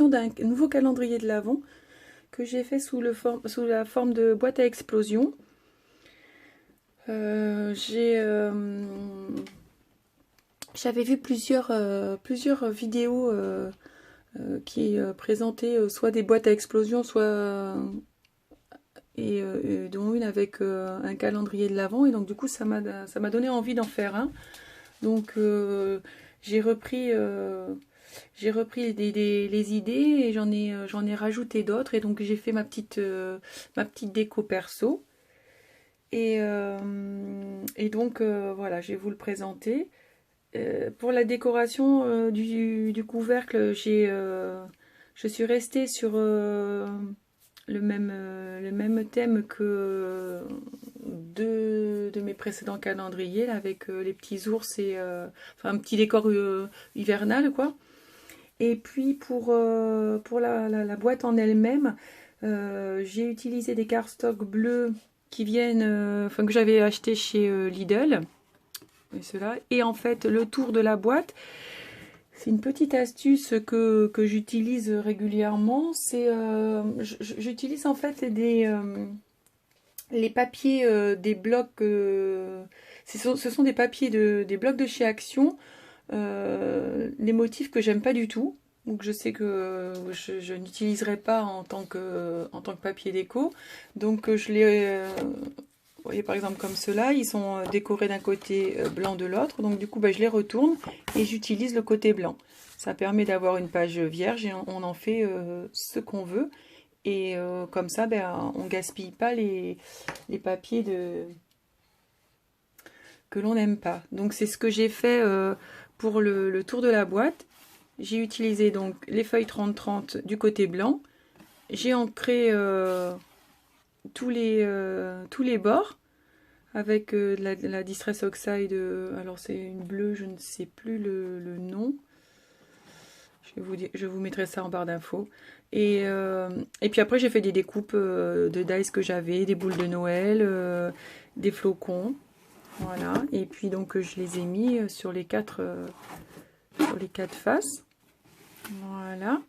d'un nouveau calendrier de l'Avent que j'ai fait sous la forme de boîte à explosion. J'avais vu plusieurs vidéos qui présentaient soit des boîtes à explosion, soit dont une avec un calendrier de l'Avent, et donc du coup ça m'a donné envie d'en faire un. Donc j'ai repris les idées et j'en ai rajouté d'autres, et donc j'ai fait ma petite déco perso. Et donc voilà, je vais vous le présenter. Pour la décoration du couvercle, je suis restée sur le même thème que deux de mes précédents calendriers, là, avec les petits ours et enfin un petit décor hivernal, quoi. Et puis pour la boîte en elle-même, j'ai utilisé des cardstocks bleus qui viennent, enfin que j'avais acheté chez Lidl. Et en fait, le tour de la boîte, c'est une petite astuce que j'utilise régulièrement. J'utilise en fait les papiers des blocs. Ce sont des papiers des blocs de chez Action. Les motifs que j'aime pas du tout, ou que je sais que je n'utiliserai pas en tant que papier déco. Donc je les... vous voyez, par exemple comme ceux-là, ils sont décorés d'un côté, blanc de l'autre. Donc du coup, je les retourne et j'utilise le côté blanc. Ça permet d'avoir une page vierge et on en fait ce qu'on veut. Et comme ça, on gaspille pas les papiers que l'on n'aime pas. Donc c'est ce que j'ai fait pour le tour de la boîte. J'ai utilisé donc les feuilles 30-30 du côté blanc. J'ai ancré tous les bords avec de la Distress Oxide. Alors c'est une bleue, je ne sais plus le nom. Je vous mettrai ça en barre d'infos. Et puis après j'ai fait des découpes de dice que j'avais, des boules de Noël, des flocons. Voilà. Et puis donc je les ai mis sur les quatre faces. Voilà.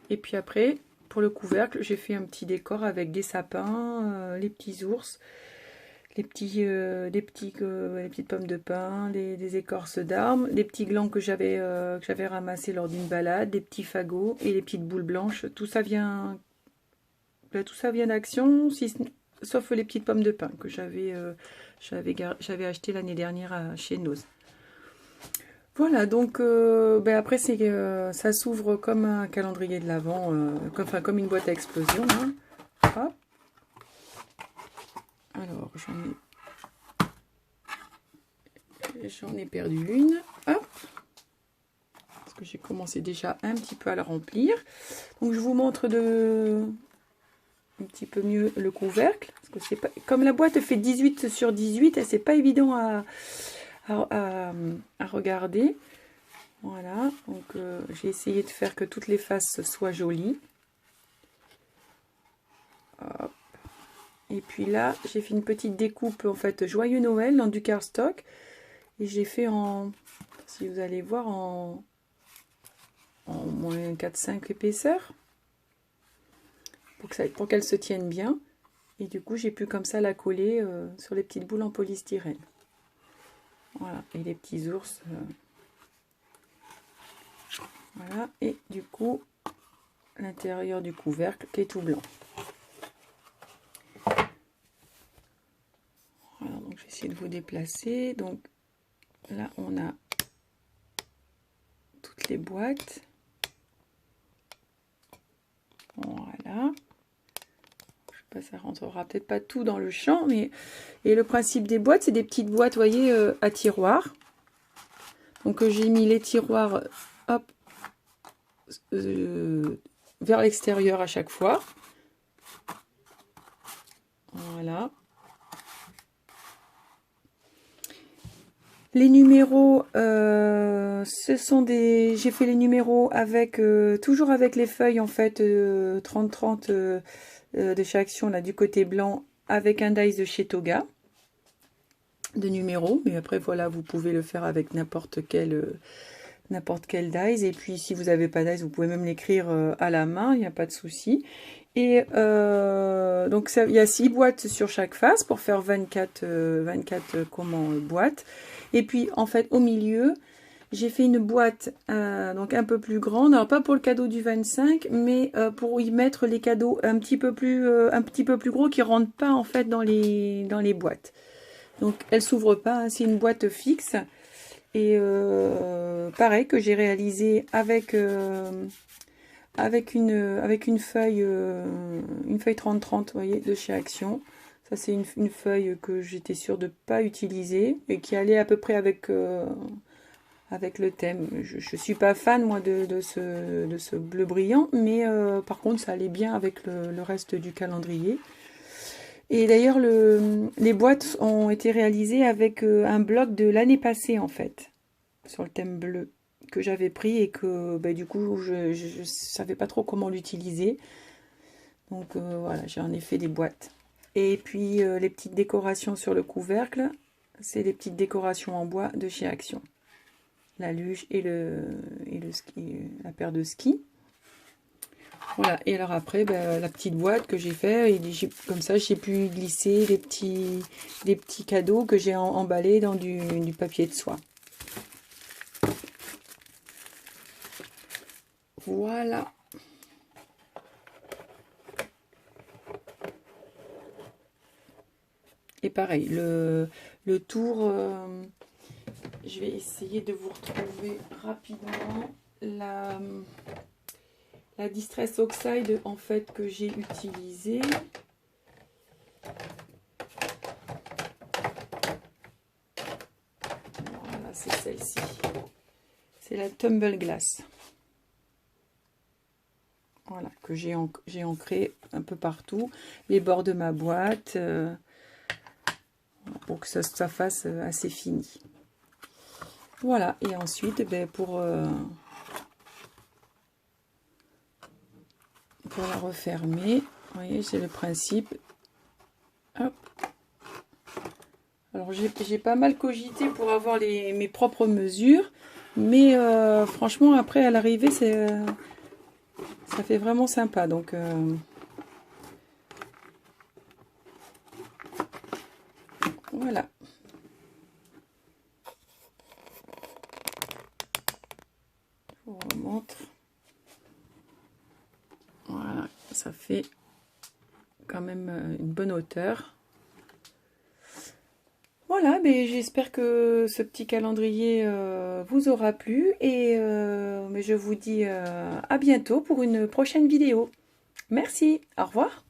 Et puis après, pour le couvercle, j'ai fait un petit décor avec des sapins, les petits ours, les petites pommes de pin, des écorces d'arbres, des petits glands que j'avais ramassés lors d'une balade, des petits fagots et les petites boules blanches. Tout ça vient d'Action, sauf les petites pommes de pin que j'avais acheté l'année dernière chez Noz. Voilà, donc après ça s'ouvre comme un calendrier de l'Avent, comme une boîte à explosion, hein. Hop. Alors j'en ai perdu une, hop, parce que j'ai commencé déjà un petit peu à la remplir. Donc je vous montre un petit peu mieux le couvercle, parce que c'est pas, comme la boîte fait 18 sur 18, et c'est pas évident à regarder. Voilà, donc j'ai essayé de faire que toutes les faces soient jolies. Hop. Et puis là, j'ai fait une petite découpe, en fait, Joyeux Noël dans du cardstock. Et j'ai fait si vous allez voir, en moins 4-5 épaisseur. Pour qu'elle se tienne bien. Et du coup, j'ai pu comme ça la coller sur les petites boules en polystyrène. Voilà, et les petits ours. Voilà, et du coup, l'intérieur du couvercle qui est tout blanc. Voilà, donc je vais essayer de vous déplacer. Donc là, on a toutes les boîtes. Voilà. Je sais pas, ça rentrera peut-être pas tout dans le champ, mais... Et le principe des boîtes, c'est des petites boîtes, vous voyez, à tiroirs. Donc j'ai mis les tiroirs, hop, vers l'extérieur à chaque fois. Voilà. Les numéros, ce sont des... J'ai fait les numéros avec toujours avec les feuilles en fait 30-30 de chez Action, là du côté blanc, avec un dice de chez Toga de numéros. Mais après voilà, vous pouvez le faire avec n'importe quel n'importe quel dies. Et puis si vous n'avez pas dies, vous pouvez même l'écrire à la main, il n'y a pas de souci. Et donc ça, il y a 6 boîtes sur chaque face pour faire 24 boîtes. Et puis en fait au milieu, j'ai fait une boîte donc un peu plus grande, alors pas pour le cadeau du 25, mais pour y mettre les cadeaux un petit peu plus gros qui rentrent pas en fait dans les boîtes. Donc elle s'ouvre pas, hein, c'est une boîte fixe. Et pareil que j'ai réalisé avec une feuille 30-30, vous voyez, de chez Action. Ça c'est une feuille que j'étais sûre de ne pas utiliser et qui allait à peu près avec le thème. Je ne suis pas fan moi de ce bleu brillant, mais par contre ça allait bien avec le reste du calendrier. Et d'ailleurs les boîtes ont été réalisées avec un bloc de l'année passée en fait, sur le thème bleu, que j'avais pris et que du coup je savais pas trop comment l'utiliser. Donc voilà, j'en ai fait des boîtes. Et puis les petites décorations sur le couvercle, c'est des petites décorations en bois de chez Action. La luge et le ski, la paire de skis. Voilà, et alors après, la petite boîte que j'ai fait, et comme ça j'ai pu glisser des petits cadeaux que j'ai emballés dans du papier de soie. Voilà. Et pareil, le tour, je vais essayer de vous retrouver rapidement la Distress Oxide en fait que j'ai utilisée. Voilà, c'est celle-ci. C'est la Tumble Glass. Voilà, que j'ai ancré un peu partout. Les bords de ma boîte. Pour que ça fasse assez fini. Voilà, et ensuite, pour la refermer, vous voyez, c'est le principe. Hop. Alors, j'ai pas mal cogité pour avoir mes propres mesures, mais franchement, après, à l'arrivée, ça fait vraiment sympa. Donc, voilà. Je vous remontre. Voilà, ça fait quand même une bonne hauteur. Voilà, j'espère que ce petit calendrier vous aura plu et je vous dis à bientôt pour une prochaine vidéo. Merci, au revoir.